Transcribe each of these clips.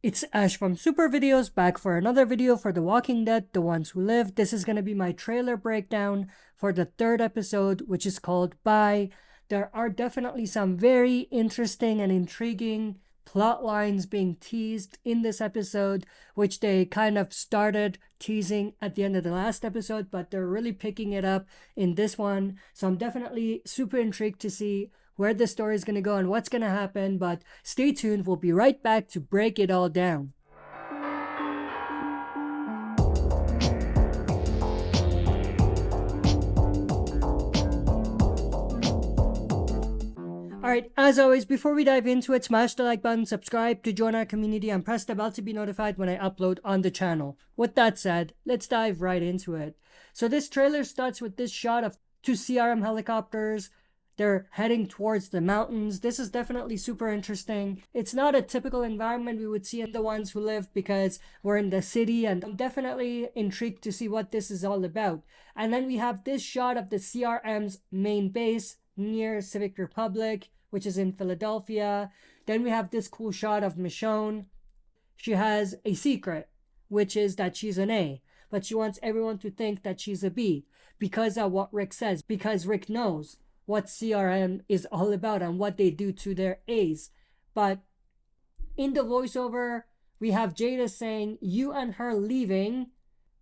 It's Ash from SuperVideos back for another video for The Walking Dead, The Ones Who Live. This is going to be my trailer breakdown for the third episode, which is called Bye. There are definitely some very interesting and intriguing plot lines being teased in this episode, which they kind of started teasing at the end of the last episode, but they're really picking it up in this one. So I'm definitely super intrigued to see where the story is going to go and what's going to happen, but stay tuned. We'll be right back to break it all down. Alright, as always, before we dive into it, smash the like button, subscribe to join our community, and press the bell to be notified when I upload on the channel. With that said, let's dive right into it. So this trailer starts with this shot of two CRM helicopters. They're heading towards the mountains. This is definitely super interesting. It's not a typical environment we would see in The Ones Who Live because we're in the city, and I'm definitely intrigued to see what this is all about. And then we have this shot of the CRM's main base near Civic Republic, which is in Philadelphia. Then we have this cool shot of Michonne. She has a secret, which is that she's an A, but she wants everyone to think that she's a B because of what Rick says, because Rick knows what CRM is all about and what they do to their A's. But in the voiceover, we have Jada saying, "You and her leaving,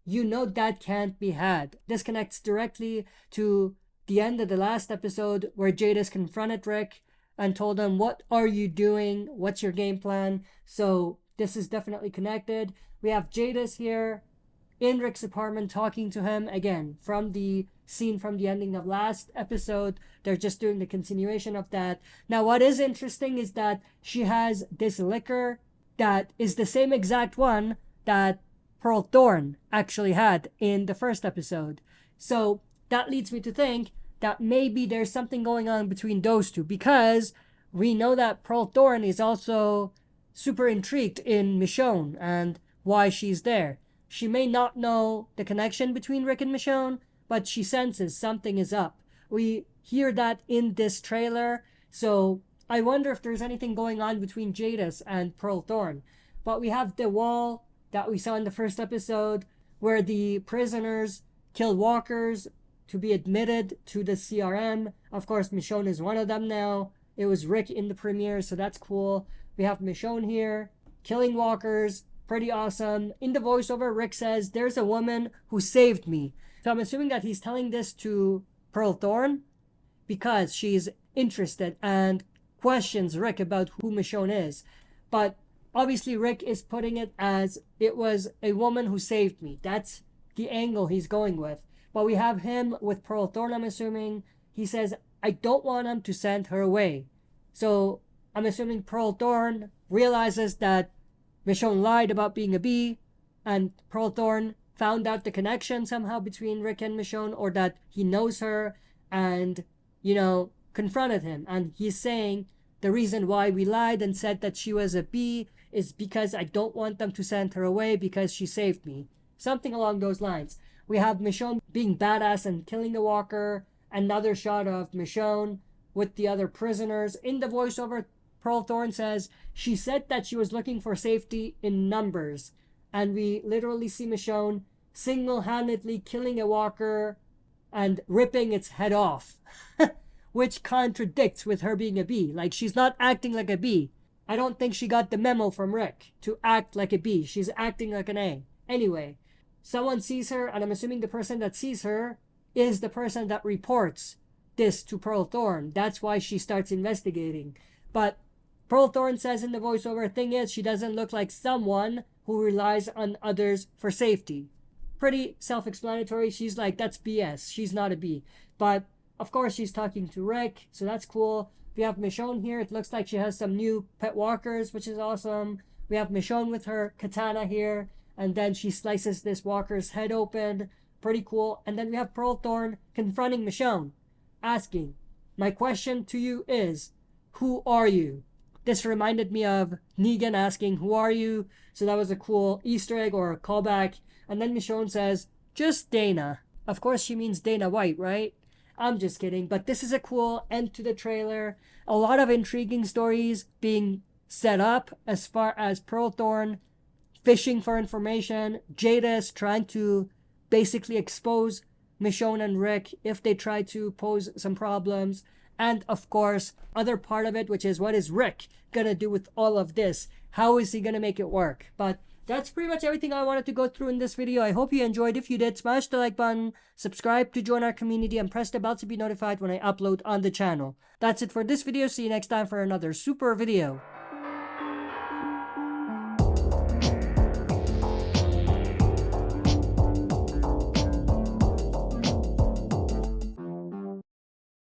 you know that can't be had." This connects directly to the end of the last episode where Jada's confronted Rick and told him, "What are you doing? What's your game plan?" So this is definitely connected. We have Jada's here in Rick's apartment talking to him again from the scene from the ending of last episode. They're just doing the continuation of that. Now what is interesting is that she has this liquor that is the same exact one that Pearl Thorne actually had in the first episode. So that leads me to think that maybe there's something going on between those two, because we know that Pearl Thorne is also super intrigued in Michonne and why she's there. She may not know the connection between Rick and Michonne, but she senses something is up. We hear that in this trailer, so I wonder if there's anything going on between Jadis and Pearl Thorne. But we have the wall that we saw in the first episode where the prisoners kill walkers to be admitted to the CRM. Of course, Michonne is one of them now. It was Rick in the premiere, so that's cool. We have Michonne here killing walkers. Pretty awesome. In the voiceover, Rick says, "There's a woman who saved me." So I'm assuming that he's telling this to Pearl Thorne because she's interested and questions Rick about who Michonne is. But obviously Rick is putting it as it was a woman who saved me. That's the angle he's going with. But we have him with Pearl Thorne, I'm assuming. He says, "I don't want him to send her away." So I'm assuming Pearl Thorne realizes that Michonne lied about being a B, and Pearl Thorne found out the connection somehow between Rick and Michonne, or that he knows her and, confronted him. And he's saying, "The reason why we lied and said that she was a B is because I don't want them to send her away because she saved me." Something along those lines. We have Michonne being badass and killing the walker. Another shot of Michonne with the other prisoners. In the voiceover, Pearl Thorne says she said that she was looking for safety in numbers. And we literally see Michonne single-handedly killing a walker and ripping its head off. Which contradicts with her being a B. Like, she's not acting like a B. I don't think she got the memo from Rick to act like a B. She's acting like an A. Anyway, someone sees her, and I'm assuming the person that sees her is the person that reports this to Pearl Thorne. That's why she starts investigating. But Pearl Thorne says in the voiceover, thing is, she doesn't look like someone who relies on others for safety. Pretty self-explanatory. She's like, that's BS. She's not a B. But, of course, she's talking to Rick, so that's cool. We have Michonne here. It looks like she has some new pet walkers, which is awesome. We have Michonne with her katana here, and then she slices this walker's head open. Pretty cool. And then we have Pearl Thorne confronting Michonne, asking, "My question to you is, who are you?" This reminded me of Negan asking, "Who are you?" So that was a cool Easter egg or a callback. And then Michonne says, "Just Dana." Of course she means Dana White, right? I'm just kidding. But this is a cool end to the trailer. A lot of intriguing stories being set up as far as Thorne fishing for information, Jadis trying to basically expose Michonne and Rick if they try to pose some problems, and of course, other part of it, which is what is Rick gonna do with all of this? How is he gonna make it work? But that's pretty much everything I wanted to go through in this video. I hope you enjoyed. If you did, smash the like button, subscribe to join our community, and press the bell to be notified when I upload on the channel. That's it for this video. See you next time for another super video.